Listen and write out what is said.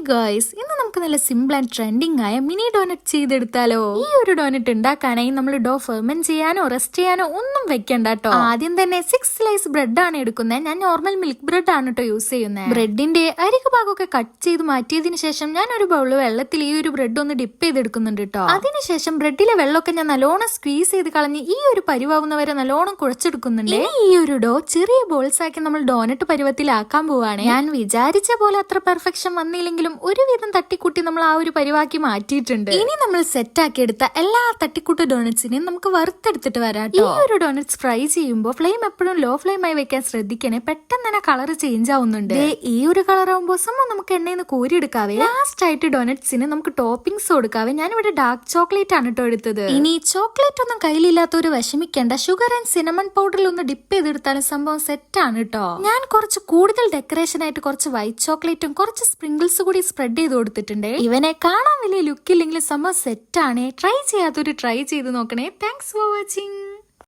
Guys, ഇന്ന് നമുക്ക് നല്ല സിമ്പിൾ ആൻഡ് ട്രെൻഡിങ് ആയ മിനി ഡോനറ്റ് ചെയ്തെടുത്താലോ. ഈ ഒരു ഡോനറ്റ് ഉണ്ടാക്കാനായി നമ്മൾ ഡോ ഫെർമെന്റ് ചെയ്യാനോ റെസ്റ്റ് ചെയ്യാനോ ഒന്നും വെക്കണ്ട കേട്ടോ. ആദ്യം തന്നെ 6 സ്ലൈസ് ബ്രെഡ് ആണ് എടുക്കുന്നത്. ഞാൻ നോർമൽ മിൽക്ക് ബ്രെഡ് ആണ് കേട്ടോ യൂസ് ചെയ്യുന്നത്. ബ്രെഡിന്റെ അരികു ഭാഗമൊക്കെ കട്ട് ചെയ്ത് മാറ്റിയതിനു ശേഷം ഞാൻ ഒരു ബൗളിൽ വെള്ളത്തിൽ ഈ ഒരു ബ്രെഡ് ഒന്ന് ഡിപ്പ് ചെയ്തെടുക്കുന്നുണ്ട് കേട്ടോ. അതിനുശേഷം ബ്രെഡിലെ വെള്ളമൊക്കെ ഞാൻ നല്ലോണം സ്ക്വീസ് ചെയ്ത് കളഞ്ഞ് ഈ ഒരു പരിവാവുന്നവരെ നല്ലോണം കുഴച്ചെടുക്കുന്നുണ്ട്. ഈ ഒരു ഡോ ചെറിയ ബോൾസ് ആക്കി നമ്മൾ ഡോനറ്റ് പരുവത്തിലാക്കാൻ പോവാണ്. ഞാൻ വിചാരിച്ച പോലെ അത്ര പെർഫെക്ഷൻ വന്നില്ലെങ്കിലും ഒരുവിധം തട്ടിക്കൂട്ടി നമ്മൾ ആ ഒരു പരിവാക്കി മാറ്റിയിട്ടുണ്ട്. ഇനി നമ്മൾ സെറ്റ് ആക്കി എടുത്ത എല്ലാ തട്ടിക്കൂട്ട് ഡോണറ്റ്സിനെയും നമുക്ക് വറുത്തെടുത്തിട്ട് വരാം. ഈ ഒരു ഡോണറ്റ്സ് ഫ്രൈ ചെയ്യുമ്പോൾ ഫ്ലെയിം എപ്പോഴും ലോ ഫ്ലെയിം ആയി വെക്കാൻ ശ്രദ്ധിക്കണേ. പെട്ടെന്ന് തന്നെ കളർ ചേഞ്ച് ആവുന്നുണ്ട്. ഈ ഒരു കളർ ആവുമ്പോൾ നമുക്ക് എണ്ണയിൽ നിന്ന് കോരിയെടുക്കാവേ. ലാസ്റ്റ് ആയിട്ട് ഡോണറ്റ്സിന് നമുക്ക് ടോപ്പിംഗ്സ് കൊടുക്കാവേ. ഞാനിവിടെ ഡാർക്ക് ചോക്ലേറ്റ് ആണ് കേട്ടോ എടുത്തത്. ഇനി ചോക്ലേറ്റ് ഒന്നും കയ്യിലില്ലാത്തവര് വിഷമിക്കേണ്ട. ഷുഗർ ആൻഡ് സിനമൺ പൗഡറിൽ ഒന്ന് ഡിപ്പ് ചെയ്തെടുത്താലും സംഭവം സെറ്റ് ആണ് കേട്ടോ. ഞാൻ കുറച്ച് കൂടുതൽ ഡെക്കറേഷൻ ആയിട്ട് കുറച്ച് വൈറ്റ് ചോക്ലേറ്റും കുറച്ച് സ്പ്രിങ്കിൾസ് കൂടി സ്പ്രെഡ് ചെയ്ത് കൊടുത്തിട്ടുണ്ട്. ഇവനെ കാണാൻ വലിയ ലുക്ക് ഇല്ലെങ്കിലും സംഭവം സെറ്റ് ആണ്. ട്രൈ ചെയ്യാത്തൊരു ട്രൈ ചെയ്ത് നോക്കണേ. Thanks for watching.